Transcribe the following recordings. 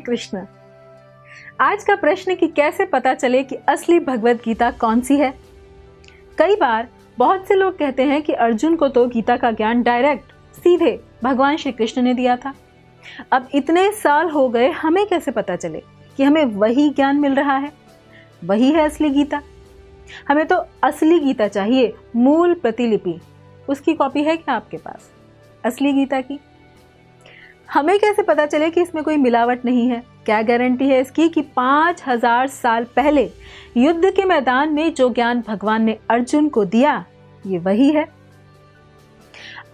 कृष्ण। आज का प्रश्न कि कैसे पता चले कि असली भगवत गीता कौन सी है। कई बार बहुत से लोग कहते हैं कि अर्जुन को तो गीता का ज्ञान डायरेक्ट सीधे भगवान श्री कृष्ण ने दिया था। अब इतने साल हो गए, हमें कैसे पता चले कि हमें वही ज्ञान मिल रहा है, वही है असली गीता। हमें तो असली गीता चाहिए, मूल प्रतिलिपि। उसकी कॉपी है क्या आपके पास असली गीता की? हमें कैसे पता चले कि इसमें कोई मिलावट नहीं है? क्या गारंटी है इसकी कि 5000 साल पहले युद्ध के मैदान में जो ज्ञान भगवान ने अर्जुन को दिया, ये वही है?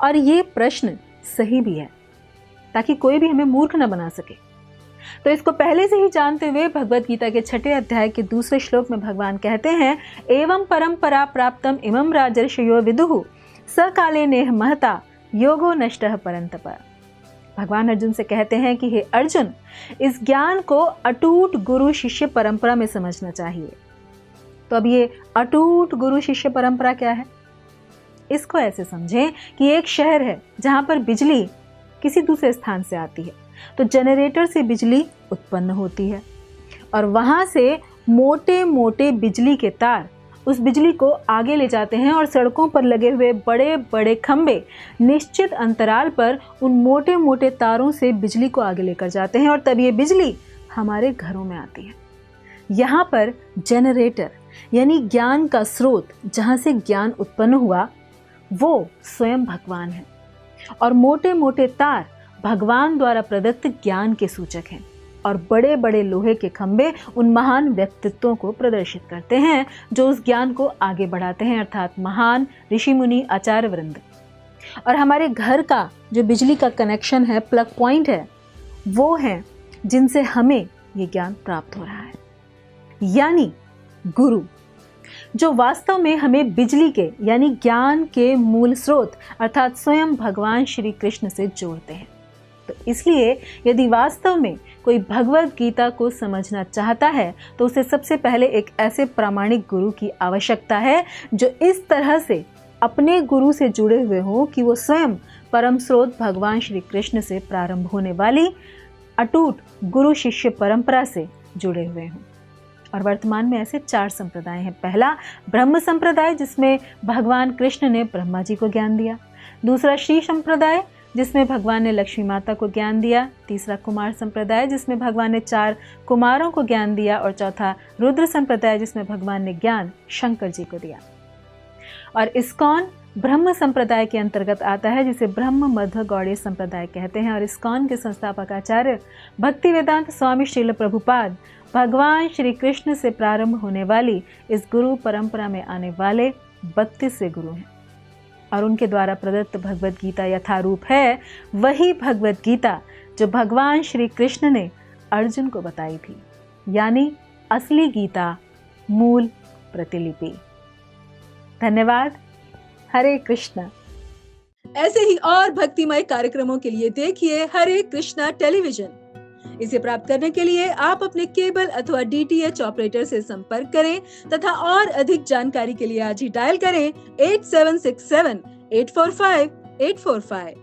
और ये प्रश्न सही भी है, ताकि कोई भी हमें मूर्ख न बना सके। तो इसको पहले से ही जानते हुए भगवत गीता के 6 अध्याय के दूसरे श्लोक में भगवान कहते हैं, एवं परंपरा प्राप्तम इमं राजर्षयो विदुः सकाले नेह महता योगो नष्टः परंतप। भगवान अर्जुन से कहते हैं कि हे अर्जुन, इस ज्ञान को अटूट गुरु शिष्य परंपरा में समझना चाहिए। तो अब ये अटूट गुरु शिष्य परंपरा क्या है? इसको ऐसे समझें कि एक शहर है जहां पर बिजली किसी दूसरे स्थान से आती है, तो जनरेटर से बिजली उत्पन्न होती है और वहां से मोटे मोटे बिजली के तार उस बिजली को आगे ले जाते हैं और सड़कों पर लगे हुए बड़े बड़े खंभे निश्चित अंतराल पर उन मोटे मोटे तारों से बिजली को आगे लेकर जाते हैं और तब ये बिजली हमारे घरों में आती है। यहाँ पर जनरेटर यानी ज्ञान का स्रोत, जहाँ से ज्ञान उत्पन्न हुआ, वो स्वयं भगवान है और मोटे मोटे तार भगवान द्वारा प्रदत्त ज्ञान के सूचक हैं और बड़े बड़े लोहे के खंभे उन महान व्यक्तित्वों को प्रदर्शित करते हैं जो उस ज्ञान को आगे बढ़ाते हैं, अर्थात महान ऋषि मुनि आचार्य वृंद। और हमारे घर का जो बिजली का कनेक्शन है, प्लग पॉइंट है, वो है जिनसे हमें ये ज्ञान प्राप्त हो रहा है, यानी गुरु, जो वास्तव में हमें बिजली के यानी ज्ञान के मूल स्रोत अर्थात स्वयं भगवान श्री कृष्ण से जोड़ते हैं। तो इसलिए यदि वास्तव में कोई भगवत गीता को समझना चाहता है तो उसे सबसे पहले एक ऐसे प्रामाणिक गुरु की आवश्यकता है जो इस तरह से अपने गुरु से जुड़े हुए हो कि वो स्वयं परम स्रोत भगवान श्री कृष्ण से प्रारंभ होने वाली अटूट गुरु शिष्य परंपरा से जुड़े हुए हों। और वर्तमान में ऐसे 4 संप्रदाय हैं। पहला ब्रह्म संप्रदाय, जिसमें भगवान कृष्ण ने ब्रह्मा जी को ज्ञान दिया। दूसरा श्री संप्रदाय, जिसमें भगवान ने लक्ष्मी माता को ज्ञान दिया। तीसरा कुमार संप्रदाय, जिसमें भगवान ने 4 कुमारों को ज्ञान दिया। और चौथा रुद्र संप्रदाय, जिसमें भगवान ने ज्ञान शंकर जी को दिया। और इस्कॉन ब्रह्म संप्रदाय के अंतर्गत आता है, जिसे ब्रह्म मध्व गौड़ीय संप्रदाय कहते हैं। और इस्कॉन के संस्थापक आचार्य भक्ति वेदांत स्वामी श्रील प्रभुपाद भगवान श्री कृष्ण से प्रारंभ होने वाली इस गुरु परंपरा में आने वाले 32वें गुरु हैं। और उनके द्वारा प्रदत्त भगवत गीता यथारूप है वही भगवत गीता जो भगवान श्री कृष्ण ने अर्जुन को बताई थी, यानी असली गीता, मूल प्रतिलिपि। धन्यवाद। हरे कृष्णा। ऐसे ही और भक्तिमय कार्यक्रमों के लिए देखिए हरे कृष्णा टेलीविजन। इसे प्राप्त करने के लिए आप अपने केबल अथवा DTH ऑपरेटर से संपर्क करें तथा और अधिक जानकारी के लिए आज ही डायल करें 8767 845 845।